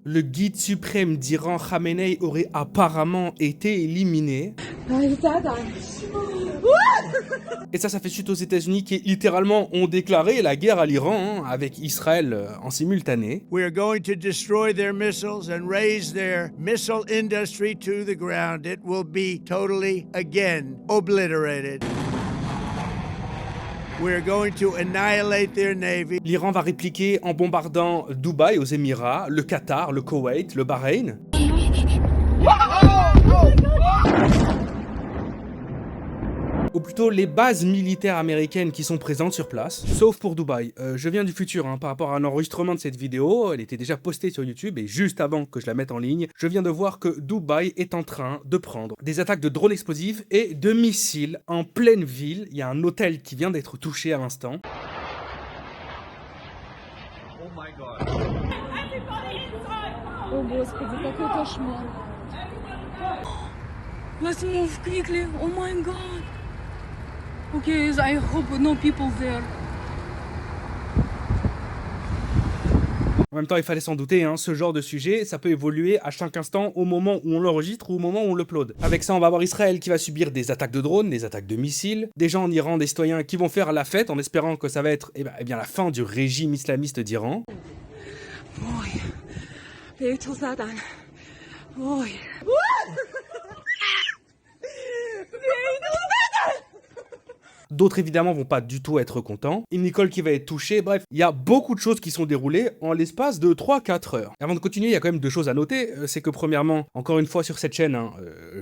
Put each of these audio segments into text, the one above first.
le guide suprême d'Iran, Khamenei, aurait apparemment été éliminé. Et ça fait suite aux États-Unis qui littéralement ont déclaré la guerre à l'Iran avec Israël en simultané. We are going to destroy their missiles and raise their missile industry to the ground. It will be totally, again, obliterated. We're going to annihilate their navy. L'Iran va répliquer en bombardant Dubaï aux Émirats, le Qatar, le Koweït, le Bahreïn. Ou plutôt les bases militaires américaines qui sont présentes sur place, sauf pour Dubaï. Je viens du futur par rapport à l'enregistrement de cette vidéo, elle était déjà postée sur YouTube et juste avant que je la mette en ligne, je viens de voir que Dubaï est en train de prendre des attaques de drones explosifs et de missiles en pleine ville. Il y a un hôtel qui vient d'être touché à l'instant. Oh my god. О, Господи, какой кошмар. Let's move quickly. Oh my God. Okay, I hope no people there. En même temps, il fallait s'en douter, ce genre de sujet, ça peut évoluer à chaque instant au moment où on l'enregistre ou au moment où on l'upload. Avec ça, on va voir Israël qui va subir des attaques de drones, des attaques de missiles, des gens en Iran, des citoyens qui vont faire la fête en espérant que ça va être la fin du régime islamiste d'Iran. D'autres évidemment vont pas du tout être contents. Et Nicole qui va être touchée. Bref, il y a beaucoup de choses qui sont déroulées en l'espace de 3-4 heures. Et avant de continuer, il y a quand même deux choses à noter. C'est que premièrement, encore une fois sur cette chaîne,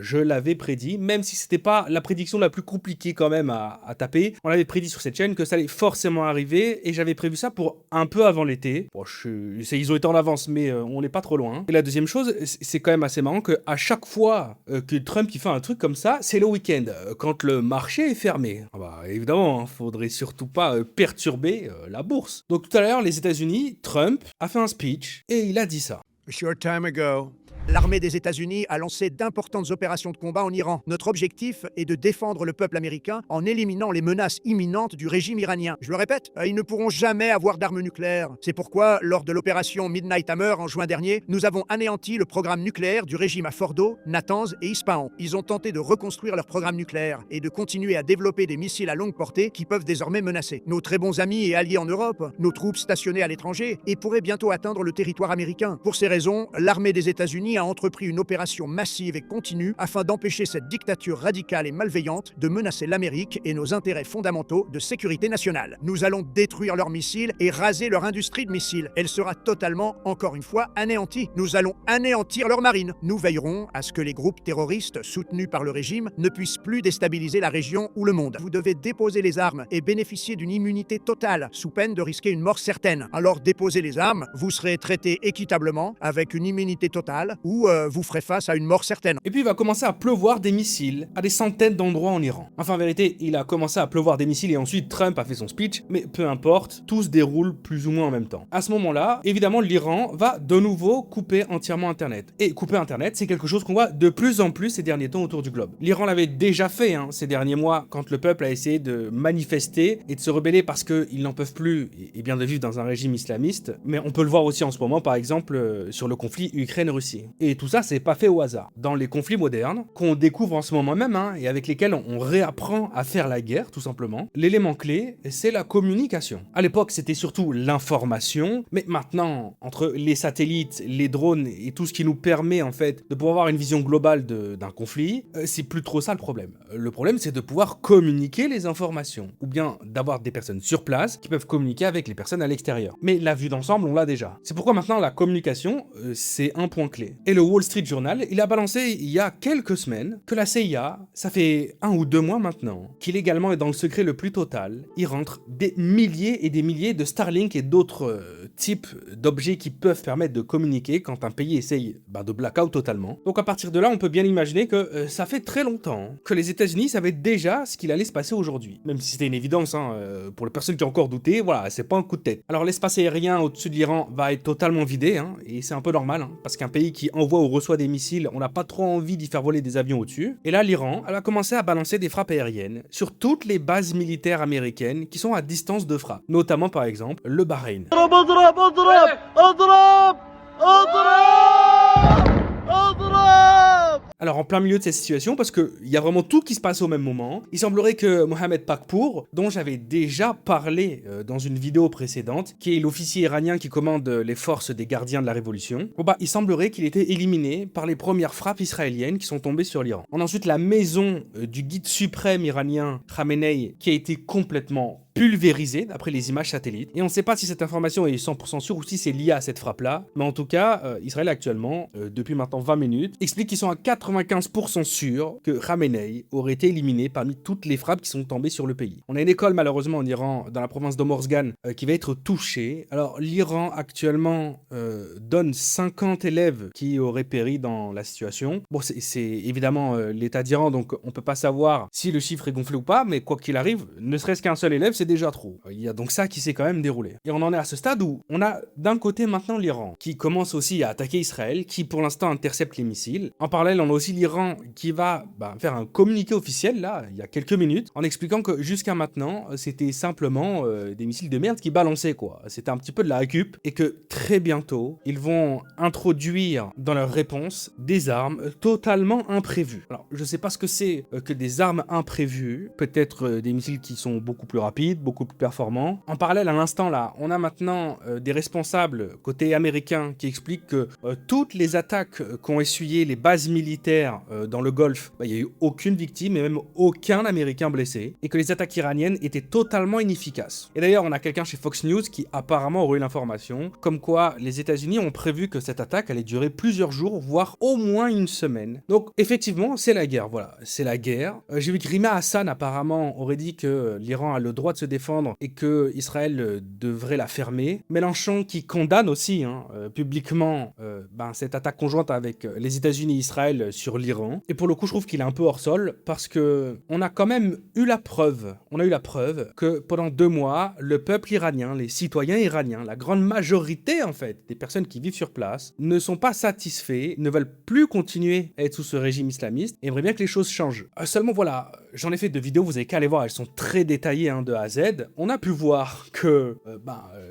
je l'avais prédit, même si c'était pas la prédiction la plus compliquée quand même à taper. On l'avait prédit sur cette chaîne que ça allait forcément arriver et j'avais prévu ça pour un peu avant l'été. Bon, ils ont été en avance, mais on n'est pas trop loin. Et la deuxième chose, c'est quand même assez marrant qu'à chaque fois que Trump il fait un truc comme ça, c'est le week-end, quand le marché est fermé. Ah bah, évidemment, faudrait surtout pas perturber la bourse. Donc tout à l'heure, les États-Unis, Trump a fait un speech et il a dit ça. A short time ago, l'armée des États-Unis a lancé d'importantes opérations de combat en Iran. Notre objectif est de défendre le peuple américain en éliminant les menaces imminentes du régime iranien. Je le répète, ils ne pourront jamais avoir d'armes nucléaires. C'est pourquoi, lors de l'opération Midnight Hammer en juin dernier, nous avons anéanti le programme nucléaire du régime à Fordo, Natanz et Ispahan. Ils ont tenté de reconstruire leur programme nucléaire et de continuer à développer des missiles à longue portée qui peuvent désormais menacer nos très bons amis et alliés en Europe, nos troupes stationnées à l'étranger et pourraient bientôt atteindre le territoire américain. Pour ces raisons, l'armée des États-Unis a entrepris une opération massive et continue afin d'empêcher cette dictature radicale et malveillante de menacer l'Amérique et nos intérêts fondamentaux de sécurité nationale. Nous allons détruire leurs missiles et raser leur industrie de missiles. Elle sera totalement, encore une fois, anéantie. Nous allons anéantir leur marine. Nous veillerons à ce que les groupes terroristes soutenus par le régime ne puissent plus déstabiliser la région ou le monde. Vous devez déposer les armes et bénéficier d'une immunité totale, sous peine de risquer une mort certaine. Alors déposez les armes, vous serez traité équitablement avec une immunité totale ou vous ferez face à une mort certaine. Et puis il va commencer à pleuvoir des missiles à des centaines d'endroits en Iran. Enfin en vérité, il a commencé à pleuvoir des missiles et ensuite Trump a fait son speech, mais peu importe, tout se déroule plus ou moins en même temps. À ce moment-là, évidemment l'Iran va de nouveau couper entièrement Internet. Et couper Internet, c'est quelque chose qu'on voit de plus en plus ces derniers temps autour du globe. L'Iran l'avait déjà fait ces derniers mois quand le peuple a essayé de manifester et de se rebeller parce qu'ils n'en peuvent plus et bien de vivre dans un régime islamiste. Mais on peut le voir aussi en ce moment par exemple sur le conflit Ukraine-Russie. Et tout ça, c'est pas fait au hasard. Dans les conflits modernes, qu'on découvre en ce moment même, et avec lesquels on réapprend à faire la guerre, tout simplement, l'élément clé, c'est la communication. À l'époque, c'était surtout l'information, mais maintenant, entre les satellites, les drones et tout ce qui nous permet, en fait, de pouvoir avoir une vision globale d'un conflit, c'est plus trop ça le problème. Le problème, c'est de pouvoir communiquer les informations, ou bien d'avoir des personnes sur place qui peuvent communiquer avec les personnes à l'extérieur. Mais la vue d'ensemble, on l'a déjà. C'est pourquoi maintenant, la communication, c'est un point clé. Et le Wall Street Journal, il a balancé il y a quelques semaines que la CIA, ça fait 1 ou 2 mois maintenant, qu'illégalement est dans le secret le plus total, il rentre des milliers et des milliers de Starlink et d'autres types d'objets qui peuvent permettre de communiquer quand un pays essaye de blackout totalement. Donc à partir de là, on peut bien imaginer que ça fait très longtemps que les États-Unis savaient déjà ce qu'il allait se passer aujourd'hui. Même si c'était une évidence, pour les personnes qui ont encore douté, voilà, c'est pas un coup de tête. Alors l'espace aérien au-dessus de l'Iran va être totalement vidé, et c'est un peu normal, parce qu'un pays qui envoie ou reçoit des missiles, on n'a pas trop envie d'y faire voler des avions au-dessus. Et là, l'Iran, elle a commencé à balancer des frappes aériennes sur toutes les bases militaires américaines qui sont à distance de frappe, notamment par exemple le Bahreïn. Alors en plein milieu de cette situation, parce qu'il y a vraiment tout qui se passe au même moment, il semblerait que Mohamed Pakpour, dont j'avais déjà parlé dans une vidéo précédente, qui est l'officier iranien qui commande les forces des gardiens de la révolution, il semblerait qu'il était éliminé par les premières frappes israéliennes qui sont tombées sur l'Iran. On a ensuite la maison du guide suprême iranien Khamenei qui a été complètement pulvérisé d'après les images satellites. Et on ne sait pas si cette information est 100% sûre ou si c'est lié à cette frappe-là. Mais en tout cas, Israël actuellement, depuis maintenant 20 minutes, explique qu'ils sont à 95% sûrs que Khamenei aurait été éliminé parmi toutes les frappes qui sont tombées sur le pays. On a une école malheureusement en Iran, dans la province d'Omorzgan, qui va être touchée. Alors l'Iran actuellement donne 50 élèves qui auraient péri dans la situation. Bon, c'est évidemment l'état d'Iran, donc on peut pas savoir si le chiffre est gonflé ou pas, mais quoi qu'il arrive, ne serait-ce qu'un seul élève, c'est déjà trop. Il y a donc ça qui s'est quand même déroulé. Et on en est à ce stade où on a d'un côté maintenant l'Iran, qui commence aussi à attaquer Israël, qui pour l'instant intercepte les missiles. En parallèle, on a aussi l'Iran qui va faire un communiqué officiel, là, il y a quelques minutes, en expliquant que jusqu'à maintenant, c'était simplement des missiles de merde qui balançaient, quoi. C'était un petit peu de la récup, et que très bientôt, ils vont introduire dans leur réponse des armes totalement imprévues. Alors, je sais pas ce que c'est que des armes imprévues, peut-être des missiles qui sont beaucoup plus rapides, beaucoup plus performants. En parallèle, à l'instant là, on a maintenant des responsables côté américain qui expliquent que toutes les attaques qu'ont essuyé les bases militaires dans le Golfe, il n'y a eu aucune victime et même aucun Américain blessé, et que les attaques iraniennes étaient totalement inefficaces. Et d'ailleurs, on a quelqu'un chez Fox News qui apparemment aurait eu l'information, comme quoi les États-Unis ont prévu que cette attaque allait durer plusieurs jours, voire au moins une semaine. Donc effectivement, c'est la guerre, voilà, c'est la guerre. J'ai vu que Rima Hassan apparemment aurait dit que l'Iran a le droit de se défendre et que Israël devrait la fermer. Mélenchon qui condamne aussi publiquement cette attaque conjointe avec les États-Unis et Israël sur l'Iran. Et pour le coup, je trouve qu'il est un peu hors sol parce que on a quand même eu la preuve. On a eu la preuve que pendant 2 mois, le peuple iranien, les citoyens iraniens, la grande majorité en fait des personnes qui vivent sur place, ne sont pas satisfaits, ne veulent plus continuer à être sous ce régime islamiste et aimeraient bien que les choses changent. Seulement voilà, j'en ai fait 2 vidéos, vous avez qu'à aller voir, elles sont très détaillées de A à Z. On a pu voir que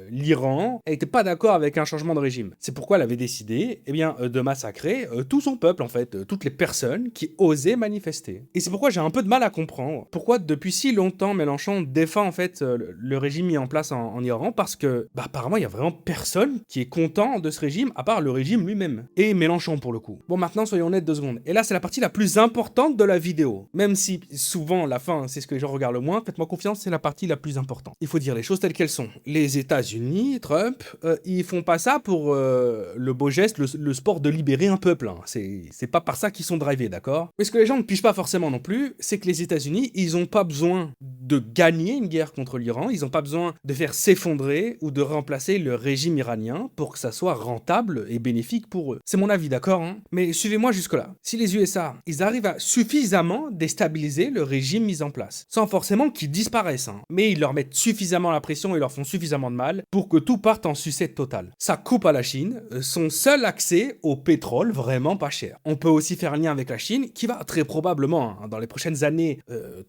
l'Iran n'était pas d'accord avec un changement de régime. C'est pourquoi elle avait décidé de massacrer tout son peuple, en fait, toutes les personnes qui osaient manifester. Et c'est pourquoi j'ai un peu de mal à comprendre pourquoi depuis si longtemps Mélenchon défend en fait le régime mis en place en Iran, parce que apparemment il y a vraiment personne qui est content de ce régime à part le régime lui-même. Et Mélenchon pour le coup. Bon, maintenant soyons honnêtes 2 secondes. Et là c'est la partie la plus importante de la vidéo. Même si souvent la fin c'est ce que les gens regardent le moins, faites-moi confiance, c'est la partie la plus importante. Il faut dire les choses telles qu'elles sont. Les États-Unis, Trump, ils font pas ça pour le beau geste, le sport de libérer un peuple. C'est pas par ça qu'ils sont drivés, d'accord? Mais ce que les gens ne pigent pas forcément non plus, c'est que les États-Unis, ils ont pas besoin de gagner une guerre contre l'Iran, ils ont pas besoin de faire s'effondrer ou de remplacer le régime iranien pour que ça soit rentable et bénéfique pour eux. C'est mon avis, d'accord? Mais suivez-moi jusque-là. Si les USA, ils arrivent à suffisamment déstabiliser le régime mis en place, sans forcément qu'ils disparaissent, mais ils leur mettent suffisamment la pression et leur font suffisamment de mal pour que tout parte en sucette totale. Ça coupe à la Chine son seul accès au pétrole vraiment pas cher. On peut aussi faire un lien avec la Chine qui va très probablement, dans les prochaines années,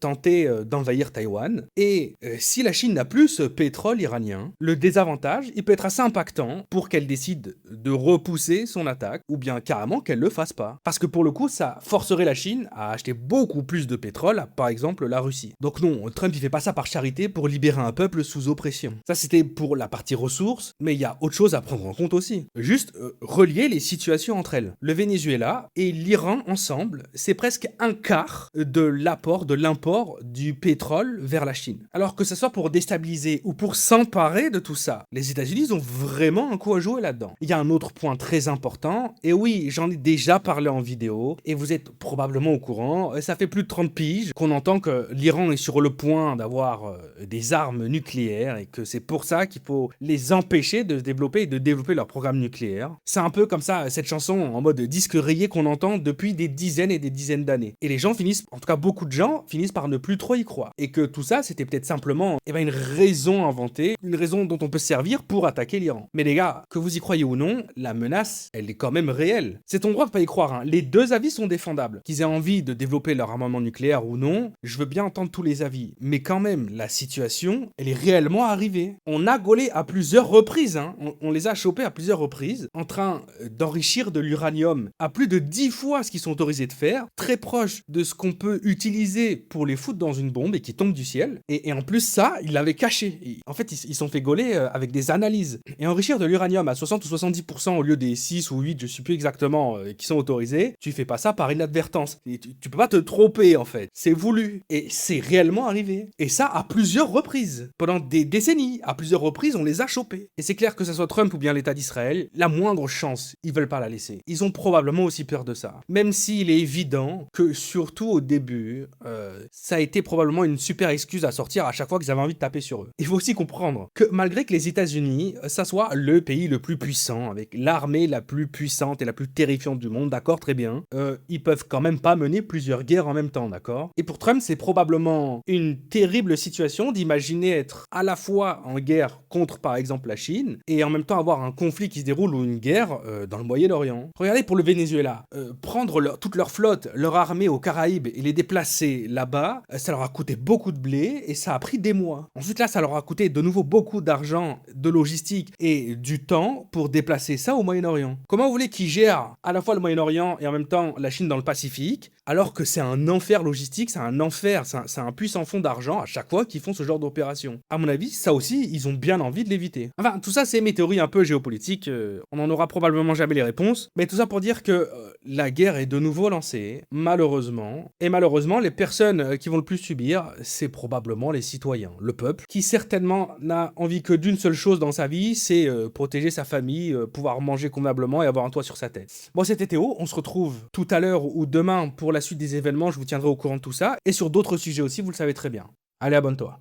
tenter d'envahir Taïwan. Et si la Chine n'a plus ce pétrole iranien, le désavantage, il peut être assez impactant pour qu'elle décide de repousser son attaque ou bien carrément qu'elle le fasse pas. Parce que pour le coup, ça forcerait la Chine à acheter beaucoup plus de pétrole à, par exemple, la Russie. Donc non, Trump il fait pas ça par charité pour libérer un peuple sous oppression. Ça c'était pour la partie ressources, mais il y a autre chose à prendre en compte aussi. Juste relier les situations entre elles. Le Venezuela et l'Iran ensemble, c'est presque un quart de l'apport, de l'import du pétrole vers la Chine. Alors que ce soit pour déstabiliser ou pour s'emparer de tout ça, les États-Unis ont vraiment un coup à jouer là-dedans. Il y a un autre point très important, et oui, j'en ai déjà parlé en vidéo, et vous êtes probablement au courant, ça fait plus de 30 piges qu'on entend que l'Iran est sur le point d'avoir des armes nucléaires, et que c'est pour ça qu'il faut les empêcher de se développer et de développer leur programme nucléaire. C'est un peu comme ça, cette chanson en mode disque rayé qu'on entend depuis des dizaines et des dizaines d'années. Et les gens finissent, en tout cas beaucoup de gens, finissent par ne plus trop y croire. Et que tout ça, c'était peut-être simplement une raison inventée, une raison dont on peut se servir pour attaquer l'Iran. Mais les gars, que vous y croyez ou non, la menace, elle est quand même réelle. C'est ton droit de pas y croire, Les 2 avis sont défendables. Qu'ils aient envie de développer leur armement nucléaire ou non, je veux bien entendre tous les avis, mais quand même, la situation, elle est réellement arrivée. On a gaulé à plusieurs reprises, hein. On les a chopés à plusieurs reprises, en train d'enrichir de l'uranium à plus de 10 fois ce qu'ils sont autorisés de faire, très proche de ce qu'on peut utiliser pour les foutre dans une bombe et qui tombe du ciel. Et en plus, ça, ils l'avaient caché. En fait, ils sont fait gauler avec des analyses. Et enrichir de l'uranium à 60 ou 70% au lieu des 6 ou 8, je sais plus exactement, qui sont autorisés, tu fais pas ça par inadvertance. Et tu peux pas te tromper, en fait. C'est voulu. Et c'est réellement arrivé. Et ça, à plusieurs reprises. Pendant des décennies, à plusieurs reprises, on les a chopés. Et c'est clair que ce soit Trump ou bien l'État d'Israël, la moindre chance, ils veulent pas la laisser. Ils ont probablement aussi peur de ça. Même s'il est évident que, surtout au début, ça a été probablement une super excuse à sortir à chaque fois qu'ils avaient envie de taper sur eux. Il faut aussi comprendre que malgré que les États-Unis, ça soit le pays le plus puissant, avec l'armée la plus puissante et la plus terrifiante du monde, d'accord, très bien, ils peuvent quand même pas mener plusieurs guerres en même temps, d'accord. Et pour Trump, c'est probablement une terrible situation d'imaginer être à la fois en guerre contre, par exemple, la Chine, et en même temps avoir un conflit qui se déroule ou une guerre dans le Moyen-Orient. Regardez pour le Venezuela, prendre toute leur flotte, leur armée aux Caraïbes et les déplacer là-bas, ça leur a coûté beaucoup de blé et ça a pris des mois. Ensuite là, ça leur a coûté de nouveau beaucoup d'argent, de logistique et du temps pour déplacer ça au Moyen-Orient. Comment vous voulez qu'ils gèrent à la fois le Moyen-Orient et en même temps la Chine dans le Pacifique, alors que c'est un enfer logistique, c'est un enfer, c'est un puits sans fond d'argent à chaque fois qu'ils font ce genre d'opération. À mon avis, ça aussi, ils ont bien envie de l'éviter. Enfin, tout ça, c'est mes théories un peu géopolitiques, on n'en aura probablement jamais les réponses, mais tout ça pour dire que la guerre est de nouveau lancée, malheureusement, et malheureusement, les personnes qui vont le plus subir, c'est probablement les citoyens, le peuple, qui certainement n'a envie que d'une seule chose dans sa vie, c'est protéger sa famille, pouvoir manger convenablement et avoir un toit sur sa tête. Bon, c'était Théo, on se retrouve tout à l'heure ou demain pour la suite des événements, je vous tiendrai au courant de tout ça, et sur d'autres sujets aussi, vous le savez très bien. Allez, abonne-toi.